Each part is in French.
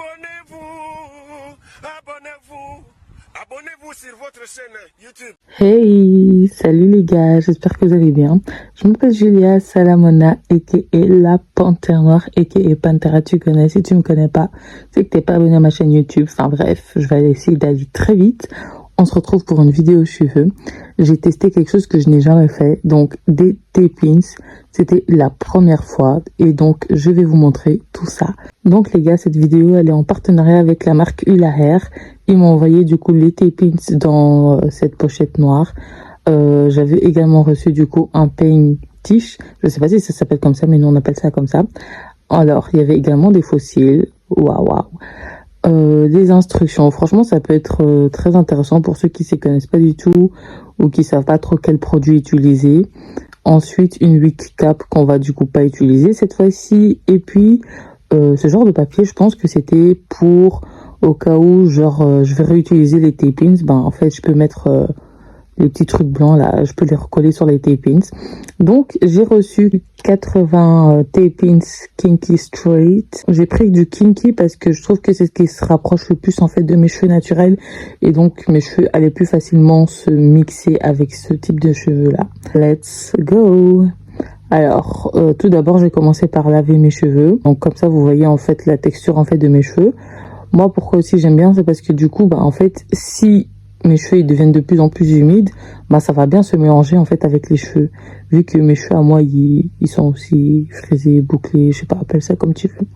Abonnez-vous, abonnez-vous, abonnez-vous sur votre chaîne YouTube. Hey, salut les gars, j'espère que vous allez bien. Je m'appelle Julia Salamona, aka la Panthère Noire, aka Panthera, tu connais. Si tu me connais pas, c'est que t'es pas abonné à ma chaîne YouTube. Enfin bref, je vais essayer d'aller très vite. On se retrouve pour une vidéo cheveux. J'ai testé quelque chose que je n'ai jamais fait, donc des T-pins. C'était la première fois et donc je vais vous montrer tout ça. Donc les gars, cette vidéo elle est en partenariat avec la marque Hula Hair. Ils m'ont envoyé du coup les T-pins dans cette pochette noire. J'avais également reçu du coup un paint tiche. Je sais pas si ça s'appelle comme ça, mais nous on appelle ça comme ça. Alors il y avait également des fossiles. Waouh waouh. Des instructions. Franchement, ça peut être très intéressant pour ceux qui s'y connaissent pas du tout ou qui savent pas trop quel produit utiliser. Ensuite, une wick cap qu'on va du coup pas utiliser cette fois-ci. Et puis, ce genre de papier, je pense que c'était pour au cas où, genre, je vais réutiliser les T-pins. Ben, en fait, je peux mettre les petits trucs blancs là, je peux les recoller sur les T-pins. Donc j'ai reçu 80 T-pins Kinky Straight. J'ai pris du Kinky parce que je trouve que c'est ce qui se rapproche le plus en fait de mes cheveux naturels et donc mes cheveux allaient plus facilement se mixer avec ce type de cheveux là. Let's go. Alors tout d'abord j'ai commencé par laver mes cheveux. Donc comme ça vous voyez en fait la texture en fait de mes cheveux. Moi pourquoi aussi j'aime bien, c'est parce que du coup bah en fait si mes cheveux ils deviennent de plus en plus humides, bah ça va bien se mélanger en fait avec les cheveux, vu que mes cheveux à moi ils sont aussi frisés, bouclés, je sais pas, appelle ça comme tu veux.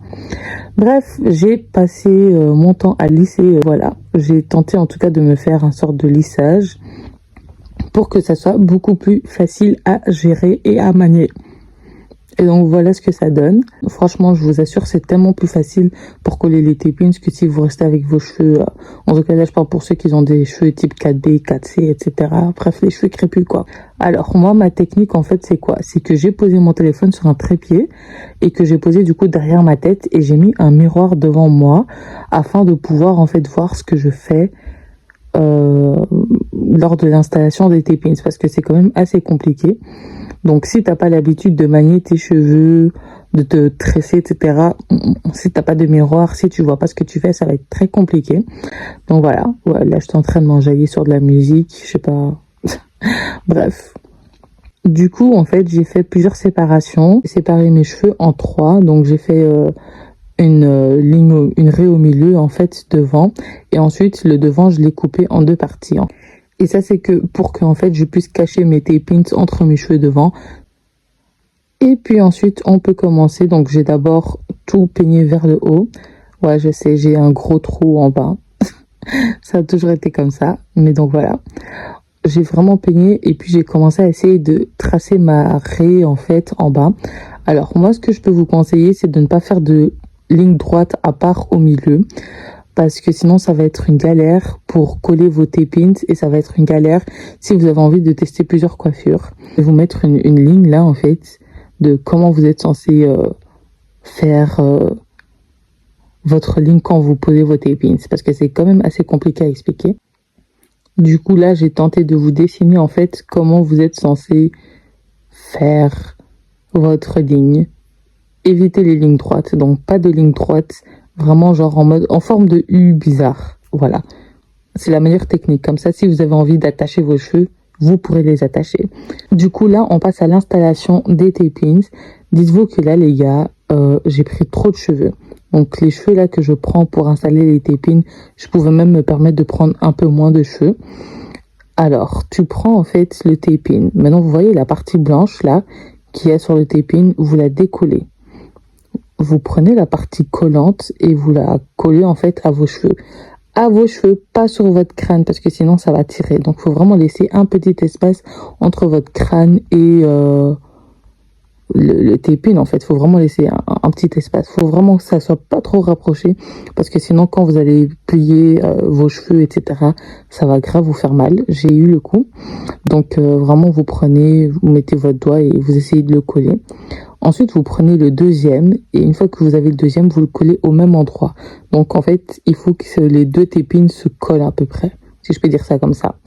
Bref, j'ai passé mon temps à lisser, voilà, j'ai tenté en tout cas de me faire un sorte de lissage pour que ça soit beaucoup plus facile à gérer et à manier. Et donc voilà ce que ça donne. Franchement, je vous assure, c'est tellement plus facile pour coller les T-pins que si vous restez avec vos cheveux. En tout cas, là, je parle pour ceux qui ont des cheveux type 4B, 4C, etc. Bref, les cheveux crépus, quoi. Alors, moi, ma technique, en fait, c'est quoi? C'est que j'ai posé mon téléphone sur un trépied et que j'ai posé, du coup, derrière ma tête et j'ai mis un miroir devant moi afin de pouvoir, en fait, voir ce que je fais lors de l'installation des T-pins parce que c'est quand même assez compliqué. Donc, si t'as pas l'habitude de manier tes cheveux, de te tresser, etc., si t'as pas de miroir, si tu vois pas ce que tu fais, ça va être très compliqué. Donc voilà, ouais, là, je suis en train de m'enjailler sur de la musique, je sais pas. Bref. Du coup, en fait, j'ai fait plusieurs séparations. J'ai séparé mes cheveux en 3. Donc, j'ai fait une ligne, une raie au milieu, en fait, devant. Et ensuite, le devant, je l'ai coupé en 2 parties. Et ça, c'est que pour que en fait, je puisse cacher mes T-pins entre mes cheveux devant. Et puis ensuite, on peut commencer. Donc, j'ai d'abord tout peigné vers le haut. Ouais, je sais, j'ai un gros trou en bas. Ça a toujours été comme ça. Mais donc, voilà. J'ai vraiment peigné et puis j'ai commencé à essayer de tracer ma raie, en fait, en bas. Alors, moi, ce que je peux vous conseiller, c'est de ne pas faire de ligne droite à part au milieu. Parce que sinon, ça va être une galère pour coller vos T-pins et ça va être une galère si vous avez envie de tester plusieurs coiffures. Je vais vous mettre une ligne là, en fait, de comment vous êtes censé faire votre ligne quand vous posez vos T-pins. Parce que c'est quand même assez compliqué à expliquer. Du coup, là, j'ai tenté de vous dessiner, en fait, comment vous êtes censé faire votre ligne. Évitez les lignes droites, donc pas de ligne droite. Vraiment genre en forme de U bizarre. Voilà. C'est la meilleure technique. Comme ça, si vous avez envie d'attacher vos cheveux, vous pourrez les attacher. Du coup, là, on passe à l'installation des T-pins. Dites-vous que là, les gars, j'ai pris trop de cheveux. Donc, les cheveux là que je prends pour installer les T-pins, je pouvais même me permettre de prendre un peu moins de cheveux. Alors, tu prends en fait le T-pin. Maintenant, vous voyez la partie blanche là, qui est sur le T-pin, vous la décollez. Vous prenez la partie collante et vous la collez en fait à vos cheveux. À vos cheveux, pas sur votre crâne parce que sinon ça va tirer. Donc il faut vraiment laisser un petit espace entre votre crâne et le T-pin en fait. Il faut vraiment laisser un petit espace. Il faut vraiment que ça soit pas trop rapproché parce que sinon quand vous allez plier vos cheveux, etc., ça va grave vous faire mal. J'ai eu le coup. Donc vraiment vous prenez, vous mettez votre doigt et vous essayez de le coller. Ensuite, vous prenez le deuxième et une fois que vous avez le deuxième, vous le collez au même endroit. Donc, en fait, il faut que les 2 T-pins se collent à peu près, si je peux dire ça comme ça.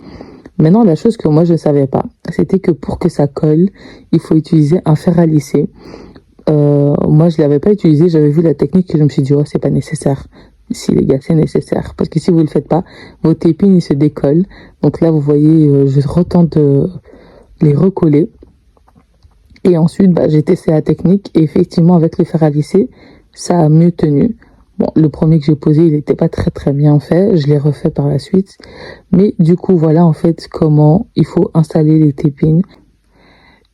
Maintenant, la chose que moi, je ne savais pas, c'était que pour que ça colle, il faut utiliser un fer à lisser. Moi, je ne l'avais pas utilisé, j'avais vu la technique et je me suis dit, oh, c'est pas nécessaire. si les gars c'est nécessaire. Parce que si vous le faites pas, vos tépines ils se décollent. Donc là vous voyez, je retente de les recoller. Et ensuite j'ai testé la technique et effectivement avec le fer à lisser, ça a mieux tenu. Bon, le premier que j'ai posé, il n'était pas très bien fait. Je l'ai refait par la suite. Mais du coup, voilà en fait comment il faut installer les tépines.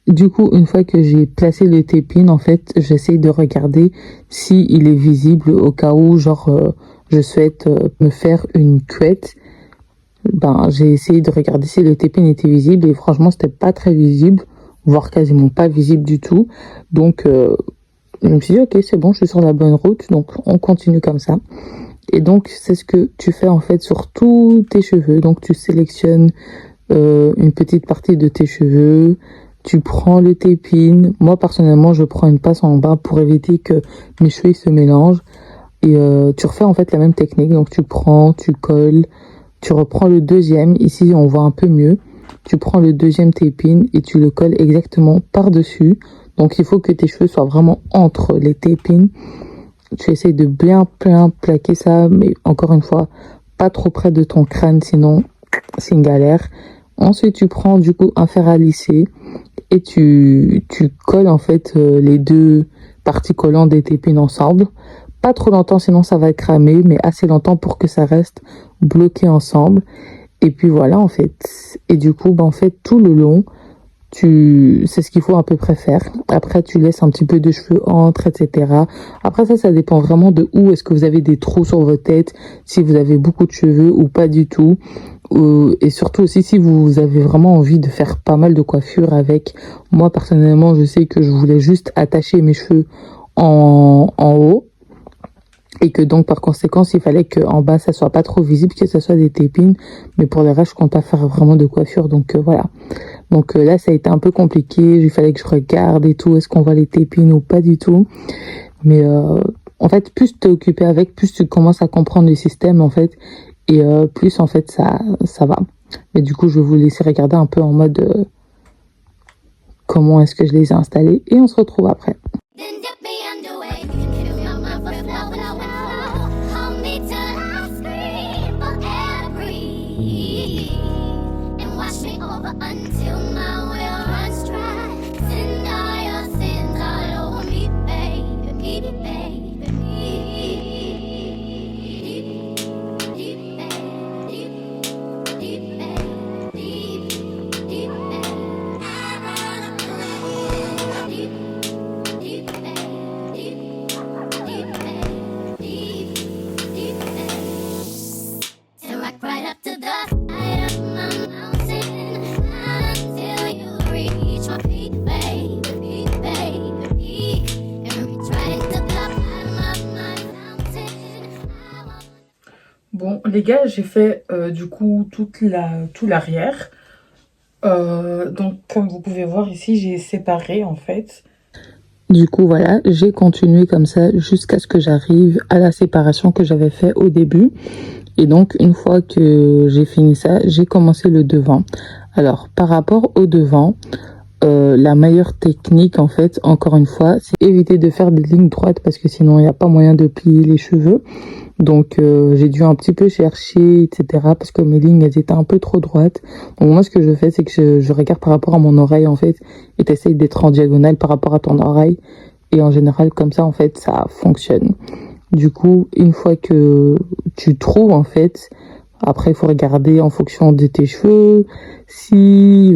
Du coup, une fois que j'ai placé le tépine, en fait, j'essaye de regarder si il est visible au cas où, je souhaite me faire une couette. J'ai essayé de regarder si le tépine était visible et franchement, c'était pas très visible, voire quasiment pas visible du tout. Donc, je me suis dit, ok, c'est bon, je suis sur la bonne route, donc on continue comme ça. Et donc, c'est ce que tu fais en fait sur tous tes cheveux. Donc, tu sélectionnes une petite partie de tes cheveux, tu prends le tépine. Moi, personnellement, je prends une passe en bas pour éviter que mes cheveux se mélangent. Et tu refais en fait la même technique. Donc, tu prends, tu colles, tu reprends le deuxième. Ici, on voit un peu mieux. Tu prends le deuxième tépine et tu le colles exactement par-dessus. Donc, il faut que tes cheveux soient vraiment entre les tépines. Tu essayes de bien plaquer ça, mais encore une fois, pas trop près de ton crâne, sinon c'est une galère. Ensuite, tu prends du coup un fer à lisser et tu colles en fait les deux parties collantes des tépines ensemble. Pas trop longtemps, sinon ça va cramer, mais assez longtemps pour que ça reste bloqué ensemble. Et puis voilà en fait. Et du coup, en fait, tout le long, c'est ce qu'il faut à peu près faire. Après, tu laisses un petit peu de cheveux entre, etc. Après, ça dépend vraiment de où est-ce que vous avez des trous sur votre tête, si vous avez beaucoup de cheveux ou pas du tout. Et surtout aussi si vous avez vraiment envie de faire pas mal de coiffure avec. Moi, personnellement, je sais que je voulais juste attacher mes cheveux en haut. Et que donc, par conséquent, il fallait qu'en bas, ça soit pas trop visible, que ce soit des tépines. Mais pour le reste, je compte pas faire vraiment de coiffure. Donc, voilà. Donc là, ça a été un peu compliqué. Il fallait que je regarde et tout. Est-ce qu'on voit les tépines ou pas du tout? Mais en fait, plus tu es occupé avec, plus tu commences à comprendre le système, en fait. Et plus, en fait, ça va. Mais du coup, je vais vous laisser regarder un peu en mode comment est-ce que je les ai installés. Et on se retrouve après. Bon, les gars, j'ai fait du coup tout l'arrière. Donc, comme vous pouvez voir ici, j'ai séparé en fait. Du coup, voilà, j'ai continué comme ça jusqu'à ce que j'arrive à la séparation que j'avais fait au début. Et donc, une fois que j'ai fini ça, j'ai commencé le devant. Alors, par rapport au devant, la meilleure technique, en fait, encore une fois, c'est éviter de faire des lignes droites parce que sinon, il n'y a pas moyen de plier les cheveux. Donc, j'ai dû un petit peu chercher, etc. parce que mes lignes, elles étaient un peu trop droites. Donc, moi, ce que je fais, c'est que je regarde par rapport à mon oreille, en fait, et t'essayes d'être en diagonale par rapport à ton oreille. Et en général, comme ça, en fait, ça fonctionne. Du coup, une fois que tu trouves, en fait, après, il faut regarder en fonction de tes cheveux, si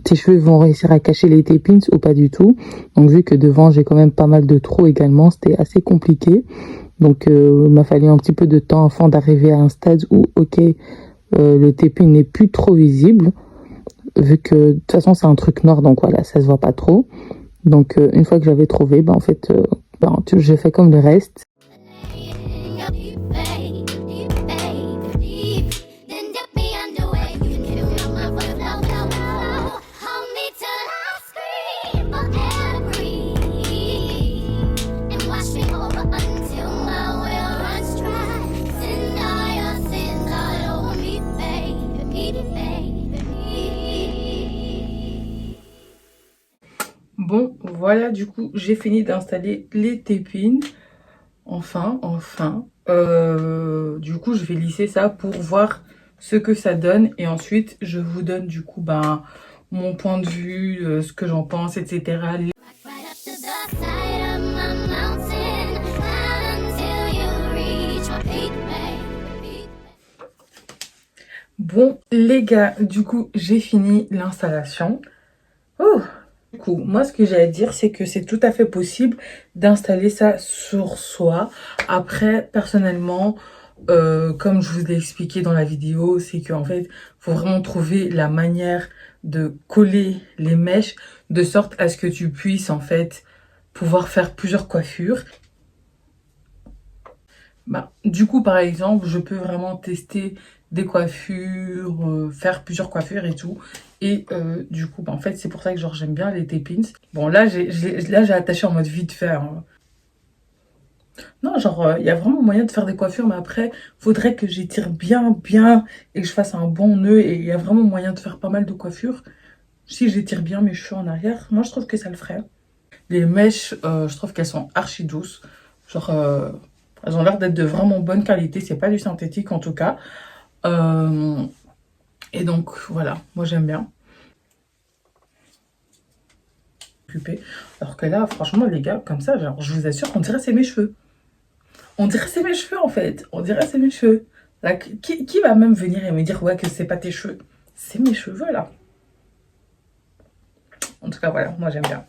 tes cheveux vont réussir à cacher les tépines ou pas du tout. Donc, vu que devant, j'ai quand même pas mal de trous également, c'était assez compliqué. Donc, il m'a fallu un petit peu de temps avant d'arriver à un stade où, ok, le tépine n'est plus trop visible, vu que de toute façon, c'est un truc noir, donc voilà, ça se voit pas trop. Donc, une fois que j'avais trouvé, en fait, j'ai fait comme le reste. Bon, voilà, du coup, j'ai fini d'installer les tépines. Enfin. Du coup, je vais lisser ça pour voir ce que ça donne. Et ensuite, je vous donne du coup mon point de vue, ce que j'en pense, etc. Right up to the side of my mountain, climb until you reach my peak, babe. Bon, les gars, du coup, j'ai fini l'installation. Oh! Du coup, moi, ce que j'ai à dire, c'est que c'est tout à fait possible d'installer ça sur soi. Après, personnellement, comme je vous l'ai expliqué dans la vidéo, c'est qu'en fait, faut vraiment trouver la manière de coller les mèches de sorte à ce que tu puisses, en fait, pouvoir faire plusieurs coiffures. Du coup, par exemple, je peux vraiment tester des coiffures, faire plusieurs coiffures et tout. Et du coup, en fait, c'est pour ça que genre j'aime bien les tapins. Bon, là, j'ai attaché en mode vite fait, hein. Non, genre, il y a vraiment moyen de faire des coiffures, mais après, faudrait que j'étire bien, bien et que je fasse un bon nœud. Et il y a vraiment moyen de faire pas mal de coiffures. Si j'étire bien mes cheveux en arrière, moi, je trouve que ça le ferait. Les mèches, je trouve qu'elles sont archi douces. Genre, elles ont l'air d'être de vraiment bonne qualité. C'est pas du synthétique en tout cas. Et donc, voilà, moi j'aime bien. Alors que là, franchement, les gars, comme ça, genre, je vous assure qu'on dirait que c'est mes cheveux. On dirait que c'est mes cheveux en fait. On dirait que c'est mes cheveux. Là, qui va même venir et me dire ouais que c'est pas tes cheveux? C'est mes cheveux là. En tout cas, voilà, moi j'aime bien.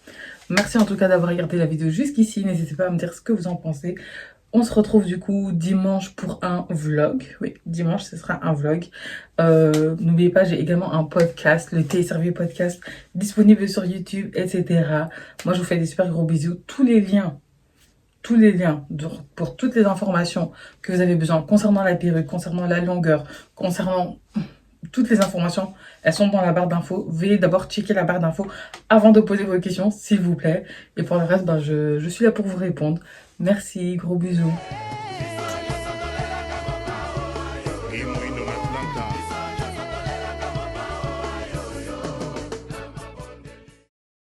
Merci en tout cas d'avoir regardé la vidéo jusqu'ici. N'hésitez pas à me dire ce que vous en pensez. On se retrouve du coup dimanche pour un vlog. Oui, dimanche, ce sera un vlog. N'oubliez pas, j'ai également un podcast, le Thé et Servier podcast, disponible sur YouTube, etc. Moi, je vous fais des super gros bisous. Tous les liens pour toutes les informations que vous avez besoin concernant la perruque, concernant la longueur, concernant toutes les informations, elles sont dans la barre d'infos. Veuillez d'abord checker la barre d'infos avant de poser vos questions, s'il vous plaît. Et pour le reste, je suis là pour vous répondre. Merci, gros bisous.